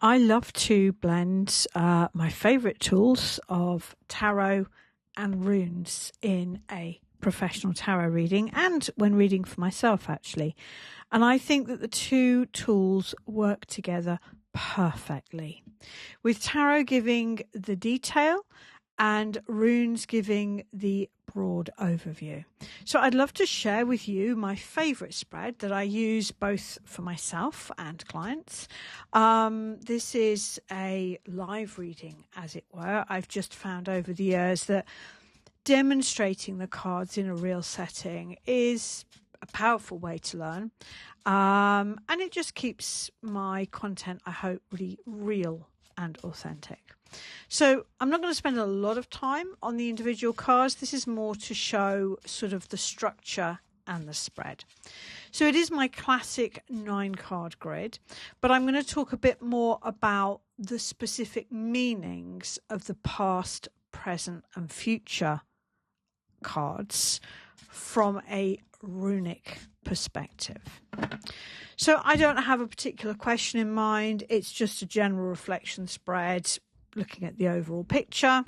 I love to blend my favourite tools of tarot and runes in a professional tarot reading and when reading for myself, actually. And I think that the two tools work together perfectly, with tarot giving the detail and runes giving the broad overview. So I'd love to share with you my favourite spread that I use both for myself and clients. This is a live reading, as it were. I've just found over the years that demonstrating the cards in a real setting is a powerful way to learn. And it just keeps my content, I hope, really real and authentic. So I'm not going to spend a lot of time on the individual cards. This is more to show sort of the structure and the spread. So it is my classic 9-card grid, but I'm going to talk a bit more about the specific meanings of the past, present and future cards from a runic perspective. So I don't have a particular question in mind. It's just a general reflection spread looking at the overall picture.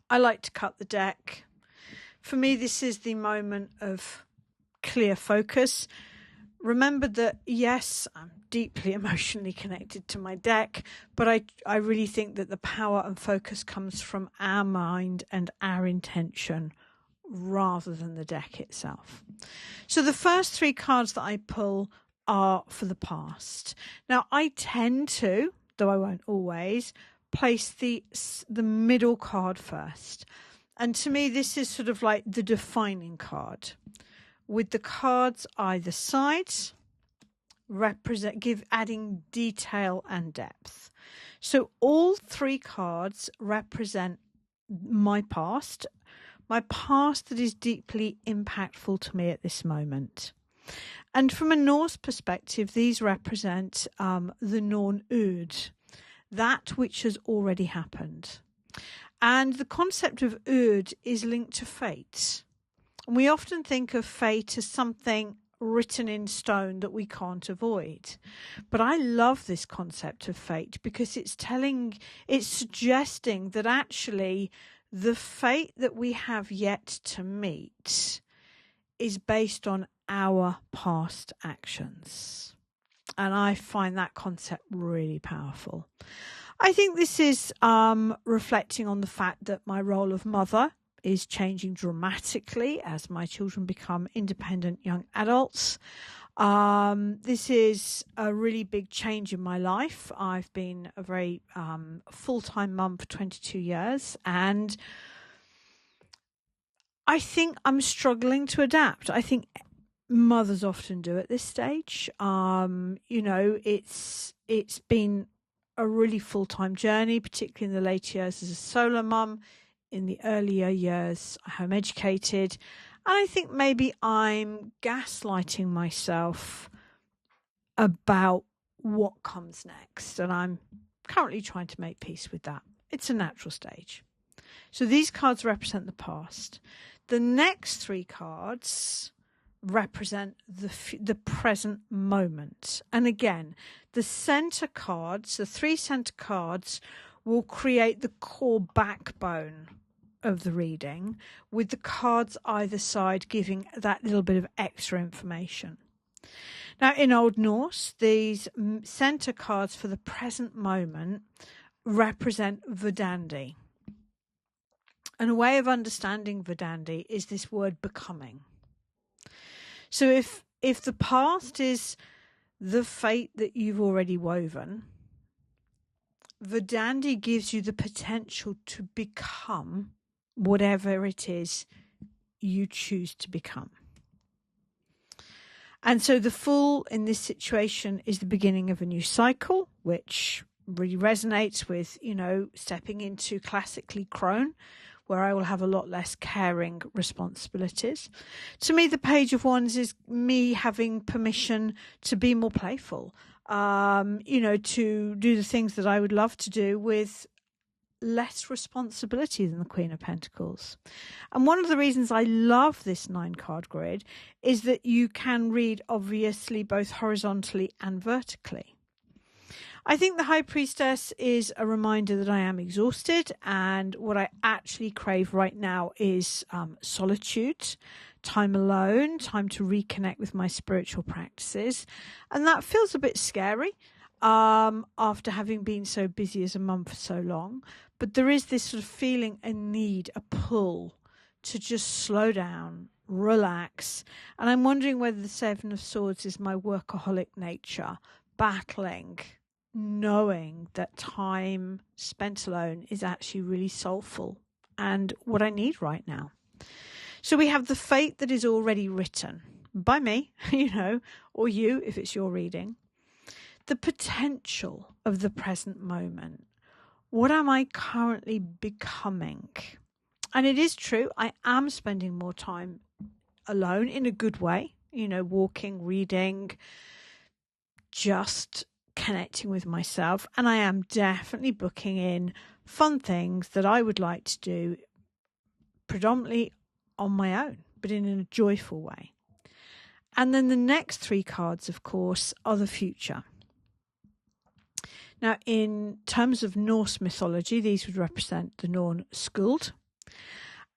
I like to cut the deck. For me, this is the moment of clear focus. Remember that, yes, I'm deeply emotionally connected to my deck, but I really think that the power and focus comes from our mind and our intention rather than the deck itself. So the first 3 cards that I pull are for the past. Now, I tend to, though I won't always, place the middle card first. And to me, this is sort of like the defining card, with the cards either side adding detail and depth. So all 3 cards represent my past that is deeply impactful to me at this moment. And from a Norse perspective, these represent the Norn Ud, that which has already happened. And the concept of Ud is linked to fate. And we often think of fate as something written in stone that we can't avoid. But I love this concept of fate because it's suggesting that actually the fate that we have yet to meet is based on our past actions. And I find that concept really powerful. I think this is reflecting on the fact that my role of mother is changing dramatically as my children become independent young adults. This is a really big change in my life. I've been a very full-time mum for 22 years, and I think I'm struggling to adapt. I think mothers often do at this stage. It's been a really full-time journey, particularly in the later years as a solo mum. In the earlier years, I home educated. And I think maybe I'm gaslighting myself about what comes next. And I'm currently trying to make peace with that. It's a natural stage. So these cards represent the past. The next 3 cards represent the present moment. And again, the center cards, the 3 center cards, will create the core backbone of the reading, with the cards either side giving that little bit of extra information. Now, in Old Norse, these center cards for the present moment represent Verdandi. And a way of understanding Verdandi is this word becoming. So if the past is the fate that you've already woven, Verdandi gives you the potential to become whatever it is you choose to become. And so the Fool in this situation is the beginning of a new cycle, which really resonates with, stepping into classically crone, where I will have a lot less caring responsibilities. To me, the Page of Wands is me having permission to be more playful, to do the things that I would love to do with less responsibility than the Queen of Pentacles. And one of the reasons I love this 9-card grid is that you can read, obviously, both horizontally and vertically. I think the High Priestess is a reminder that I am exhausted, and what I actually crave right now is solitude, time alone, time to reconnect with my spiritual practices. And that feels a bit scary after having been so busy as a mum for so long. But there is this sort of feeling, a need, a pull to just slow down, relax. And I'm wondering whether the Seven of Swords is my workaholic nature, battling, knowing that time spent alone is actually really soulful and what I need right now. So we have the fate that is already written by me, or you if it's your reading. The potential of the present moment. What am I currently becoming? And it is true, I am spending more time alone in a good way, walking, reading, just connecting with myself. And I am definitely booking in fun things that I would like to do predominantly on my own, but in a joyful way. And then the next three cards, of course, are the future. Now, in terms of Norse mythology, these would represent the Norn skuld.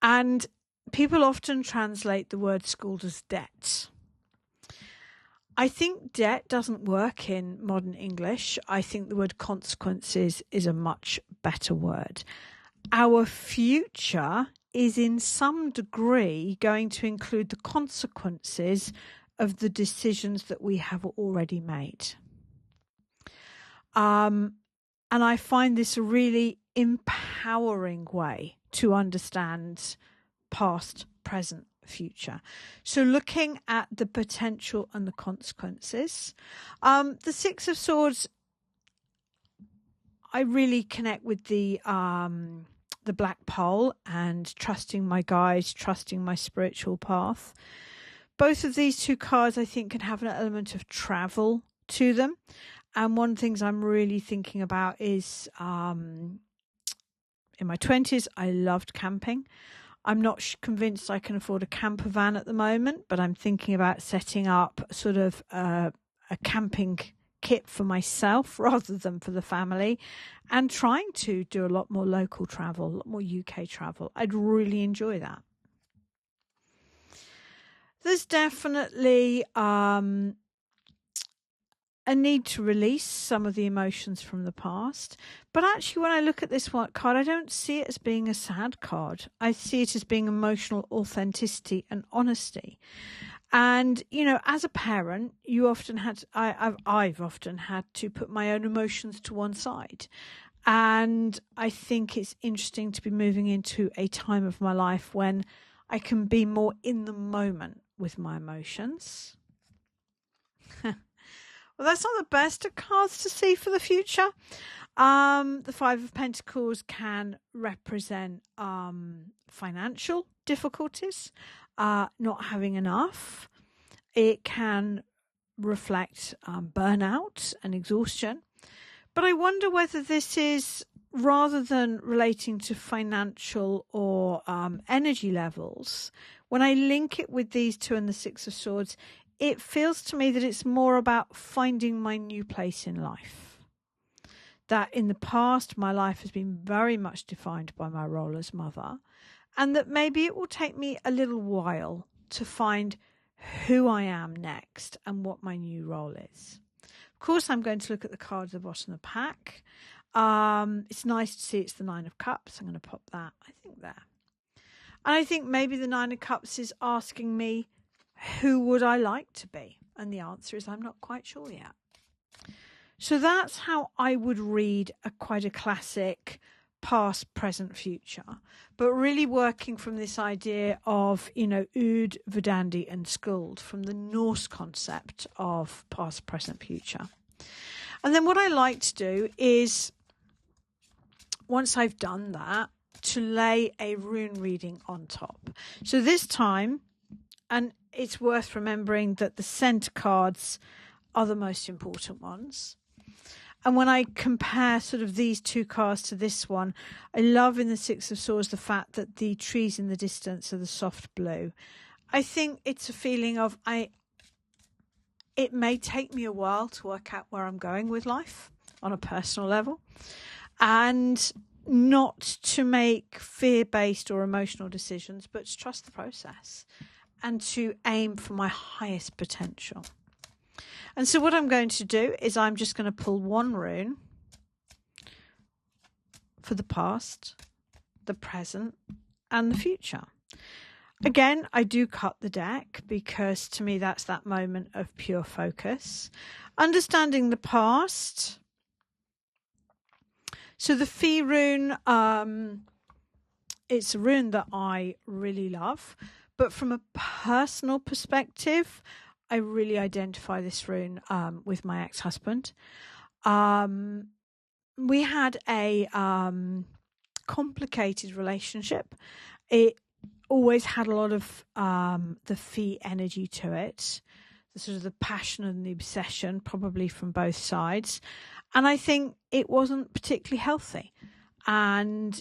And people often translate the word skuld as debt. I think debt doesn't work in modern English. I think the word consequences is a much better word. Our future is in some degree going to include the consequences of the decisions that we have already made. And I find this a really empowering way to understand past, present, future. So looking at the potential and the consequences. The Six of Swords, I really connect with the black pole and trusting my guides, trusting my spiritual path. Both of these two cards, I think, can have an element of travel to them. And one of the things I'm really thinking about is in my 20s, I loved camping. I'm not convinced I can afford a camper van at the moment, but I'm thinking about setting up sort of a camping kit for myself rather than for the family, and trying to do a lot more local travel, a lot more UK travel. I'd really enjoy that. There's definitely a need to release some of the emotions from the past. But actually, when I look at this one card, I don't see it as being a sad card. I see it as being emotional authenticity and honesty. And, as a parent, I've often had to put my own emotions to one side. And I think it's interesting to be moving into a time of my life when I can be more in the moment with my emotions. Well, that's not the best of cards to see for the future. The Five of Pentacles can represent financial difficulties, not having enough. It can reflect burnout and exhaustion. But I wonder whether this is, rather than relating to financial or energy levels, when I link it with these two and the Six of Swords, it feels to me that it's more about finding my new place in life. That in the past, my life has been very much defined by my role as mother, and that maybe it will take me a little while to find who I am next and what my new role is. Of course, I'm going to look at the card at the bottom of the pack. It's nice to see it's the Nine of Cups. I'm going to pop that, I think, there. And I think maybe the Nine of Cups is asking me, who would I like to be? And the answer is I'm not quite sure yet. So that's how I would read quite a classic past, present, future, but really working from this idea of, Ood, Verdandi and Skuld, from the Norse concept of past, present, future. And then what I like to do is, once I've done that, to lay a rune reading on top. So this time, and it's worth remembering that the center cards are the most important ones. And when I compare sort of these two cards to this one, I love in the Six of Swords the fact that the trees in the distance are the soft blue. I think it's a feeling of it may take me a while to work out where I'm going with life. on a personal level, and not to make fear-based or emotional decisions, but to trust the process and to aim for my highest potential. And so what I'm going to do is I'm just going to pull one rune for the past, the present, and the future. Again, I do cut the deck because to me that's that moment of pure focus. Understanding the past. So the Fee rune, it's a rune that I really love, but from a personal perspective, I really identify this rune with my ex-husband. We had a complicated relationship. It always had a lot of the Fee energy to it, the sort of the passion and the obsession, probably from both sides. And I think it wasn't particularly healthy. And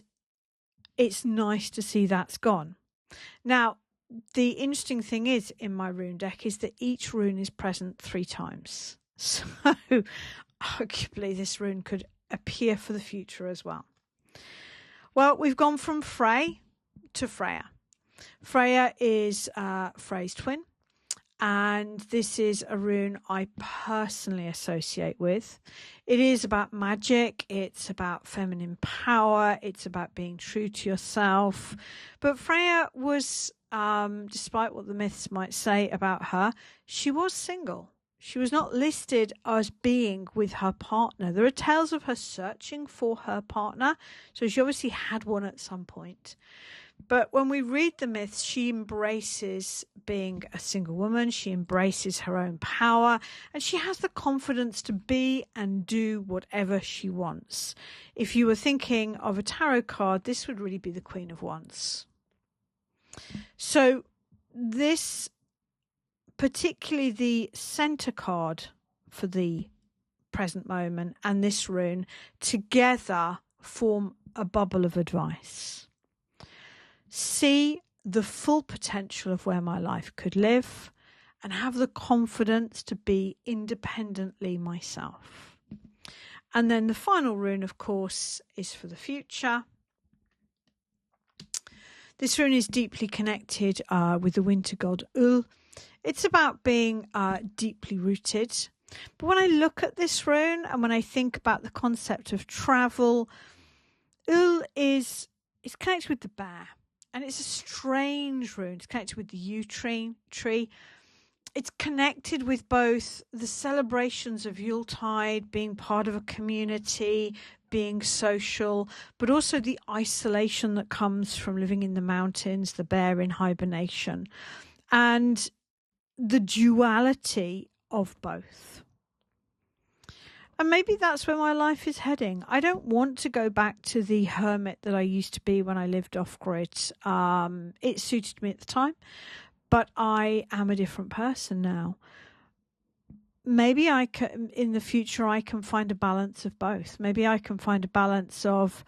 it's nice to see that's gone. Now, the interesting thing is in my rune deck is that each rune is present 3 times. So arguably this rune could appear for the future as well. Well, we've gone from Frey to Freya. Freya is Frey's twin, and this is a rune I personally associate with. It is about magic, it's about feminine power, it's about being true to yourself. But Freya was, despite what the myths might say about her, she was single. She was not listed as being with her partner. There are tales of her searching for her partner, so she obviously had one at some point. But when we read the myths, she embraces being a single woman, she embraces her own power, and she has the confidence to be and do whatever she wants. If you were thinking of a tarot card, this would really be the Queen of Wands. So this, particularly the center card for the present moment and this rune, together form a bubble of advice. See the full potential of where my life could live and have the confidence to be independently myself. And then the final rune, of course, is for the future. This rune is deeply connected with the winter god Ul. It's about being deeply rooted. But when I look at this rune and when I think about the concept of travel, Ul is connected with the bear. And it's a strange rune. It's connected with the yew tree. It's connected with both the celebrations of Yuletide, being part of a community, being social, but also the isolation that comes from living in the mountains, the bear in hibernation, and the duality of both. And maybe that's where my life is heading. I don't want to go back to the hermit that I used to be when I lived off-grid. It suited me at the time, but I am a different person now. Maybe in the future I can find a balance of both. Maybe I can find a balance of,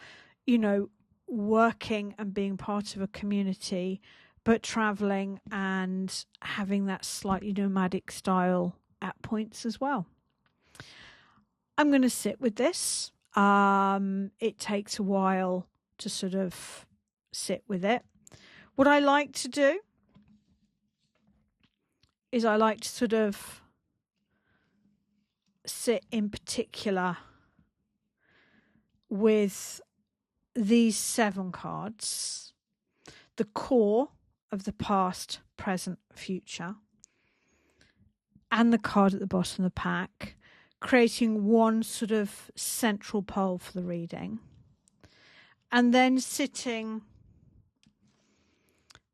working and being part of a community, but traveling and having that slightly nomadic style at points as well. I'm going to sit with this. It takes a while to sort of sit with it. What I like to do is I like to sort of sit in particular with these 7 cards, the core of the past, present, future, and the card at the bottom of the pack, creating one sort of central pole for the reading, and then sitting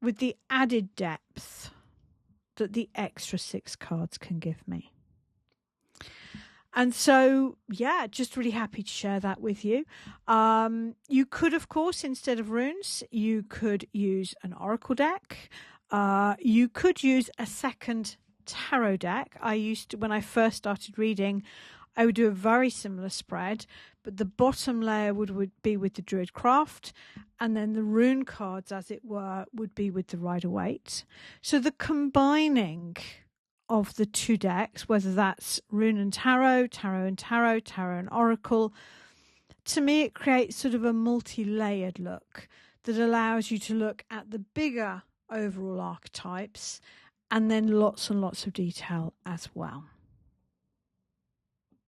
with the added depth that the extra 6 cards can give me. And so, just really happy to share that with you. You could, of course, instead of runes, you could use an oracle deck. You could use a second tarot deck. When I first started reading, I would do a very similar spread, but the bottom layer would be with the Druidcraft, and then the rune cards, as it were, would be with the Rider-Waite. So the combining of the two decks, whether that's Rune and Tarot, Tarot and Tarot, Tarot and Oracle, to me it creates sort of a multi-layered look that allows you to look at the bigger overall archetypes and then lots and lots of detail as well.